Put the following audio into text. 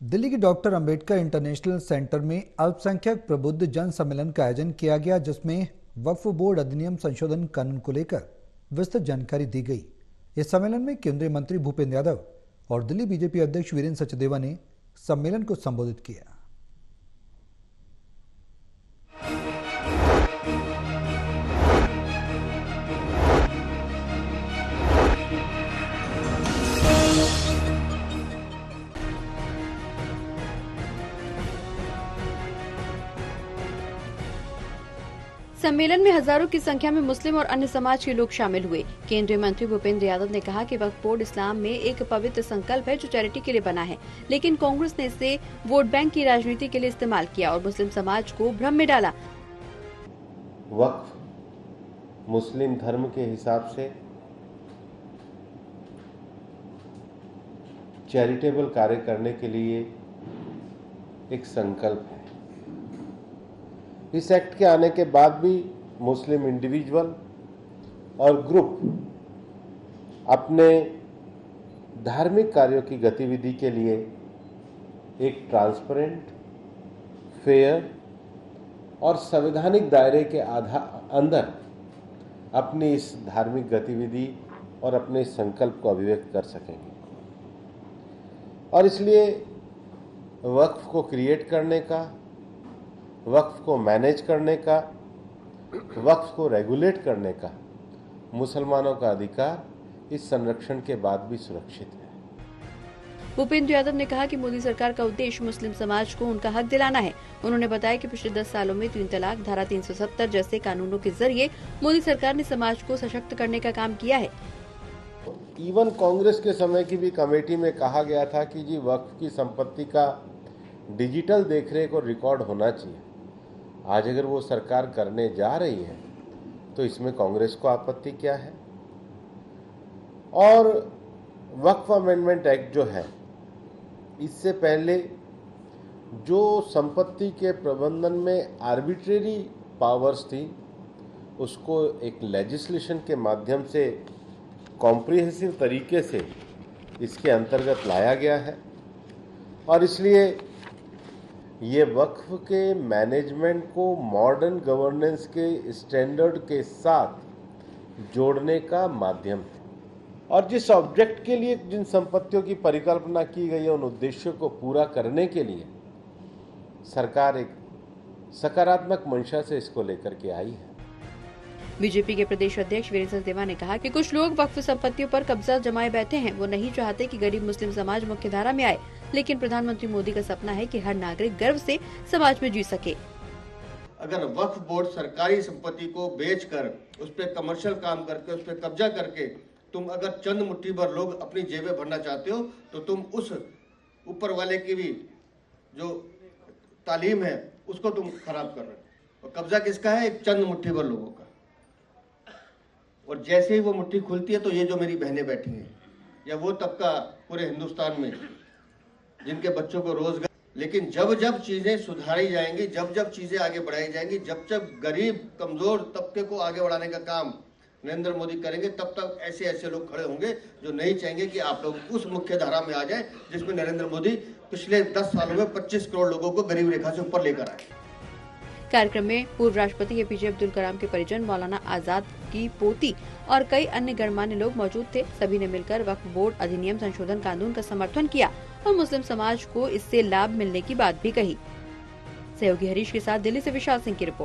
दिल्ली के doctor Ambedkar international centre में अल्पसंख्यक प्रबुद्ध जन सम्मेलन का आयोजन किया गया, जिसमें वक्फ बोर्ड अधिनियम संशोधन कानून को लेकर विस्तृत जानकारी दी गई। इस सम्मेलन में केंद्रीय मंत्री भूपेंद्र यादव और दिल्ली बीजेपी अध्यक्ष वीरेंद्र सचदेवा ने सम्मेलन को संबोधित किया। सम्मेलन में हजारों की संख्या में मुस्लिम और अन्य समाज के लोग शामिल हुए। केंद्रीय मंत्री भूपेंद्र यादव ने कहा कि वक्फ बोर्ड इस्लाम में एक पवित्र संकल्प है जो चैरिटी के लिए बना है, लेकिन कांग्रेस ने इसे वोट बैंक की राजनीति के लिए इस्तेमाल किया और मुस्लिम समाज को भ्रम में डाला। वक्फ मुस्लिम धर्म के हिसाब से चैरिटेबल कार्य करने के लिए एक संकल्प है। इस एक्ट के आने के बाद भी मुस्लिम इंडिविजुअल और ग्रुप अपने धार्मिक कार्यों की गतिविधि के लिए एक ट्रांसपेरेंट, फेयर और संवैधानिक दायरे के अंदर अपनी इस धार्मिक गतिविधि और अपने संकल्प को अभिव्यक्त कर सकेंगे। और इसलिए वक्फ को क्रिएट करने का, वक्फ को मैनेज करने का, वक्फ को रेगुलेट करने का मुसलमानों का अधिकार इस संरक्षण के बाद भी सुरक्षित है। भूपेंद्र यादव ने कहा कि मोदी सरकार का उद्देश्य मुस्लिम समाज को उनका हक दिलाना है। उन्होंने बताया कि पिछले 10 सालों में 3 तलाक, धारा 370 जैसे कानूनों के जरिए मोदी सरकार ने समाज को सशक्त करने का काम किया है। इवन कांग्रेस के समय की भी कमेटी में कहा गया था कि जी वक्फ की संपत्ति का डिजिटल देखरेख और रिकॉर्ड होना चाहिए। आज अगर वो सरकार करने जा रही है तो इसमें कांग्रेस को आपत्ति क्या है? और वक्फ अमेंडमेंट एक्ट जो है, इससे पहले जो संपत्ति के प्रबंधन में आर्बिट्रेरी पावर्स थी, उसको एक लेजिस्लेशन के माध्यम से कॉम्प्रिहेंसिव तरीके से इसके अंतर्गत लाया गया है। और इसलिए ये वक्फ के मैनेजमेंट को मॉडर्न गवर्नेंस के स्टैंडर्ड के साथ जोड़ने का माध्यम है। और जिस ऑब्जेक्ट के लिए जिन संपत्तियों की परिकल्पना की गई है, उन उद्देश्यों को पूरा करने के लिए सरकार एक सकारात्मक मंशा से इसको लेकर के आई है। बीजेपी के प्रदेश अध्यक्ष वीरेंद्र सचदेवा ने कहा कि कुछ लोग वक्फ संपत्तियों पर कब्जा जमाए बैठे हैं। वो नहीं चाहते कि गरीब मुस्लिम समाज मुख्यधारा में आए, लेकिन प्रधानमंत्री मोदी का सपना है कि हर नागरिक गर्व से समाज में जी सके। अगर वक्फ बोर्ड सरकारी संपत्ति को बेचकर उस पर कमर्शियल काम करके उस पर कब्जा करके तुम अगर चंद मुट्ठी भर लोग अपनी जेबें भरना चाहते हो, तो तुम उस ऊपर वाले की भी जो तालीम है उसको तुम खराब कर रहे हो। और कब्जा किसका है? एक चंद मुट्ठी भर लोगों का। और जैसे ही वो मुट्ठी खुलती है तो ये जो मेरी बहनें बैठी हैं, या वो तबका पूरे हिंदुस्तान में जिनके बच्चों को रोजगार, लेकिन जब जब चीजें सुधारी जाएंगी, जब जब चीजें आगे बढ़ाई जाएंगी, जब जब गरीब कमजोर तबके को आगे बढ़ाने का काम नरेंद्र मोदी करेंगे, तब तक ऐसे ऐसे लोग खड़े होंगे जो नहीं चाहेंगे कि आप लोग उस मुख्य धारा में आ जाए जिसमें नरेंद्र मोदी पिछले 10 सालों में 25 करोड़ लोगों को गरीब रेखा से ऊपर लेकर आए। कार्यक्रम में पूर्व राष्ट्रपति एपीजे अब्दुल कलाम के परिजन, मौलाना आजाद की पोती और कई अन्य गणमान्य लोग मौजूद थे। सभी ने मिलकर वक्फ बोर्ड अधिनियम संशोधन कानून का समर्थन किया और मुस्लिम समाज को इससे लाभ मिलने की बात भी कही। सहयोगी हरीश के साथ दिल्ली से विशाल सिंह की रिपोर्ट।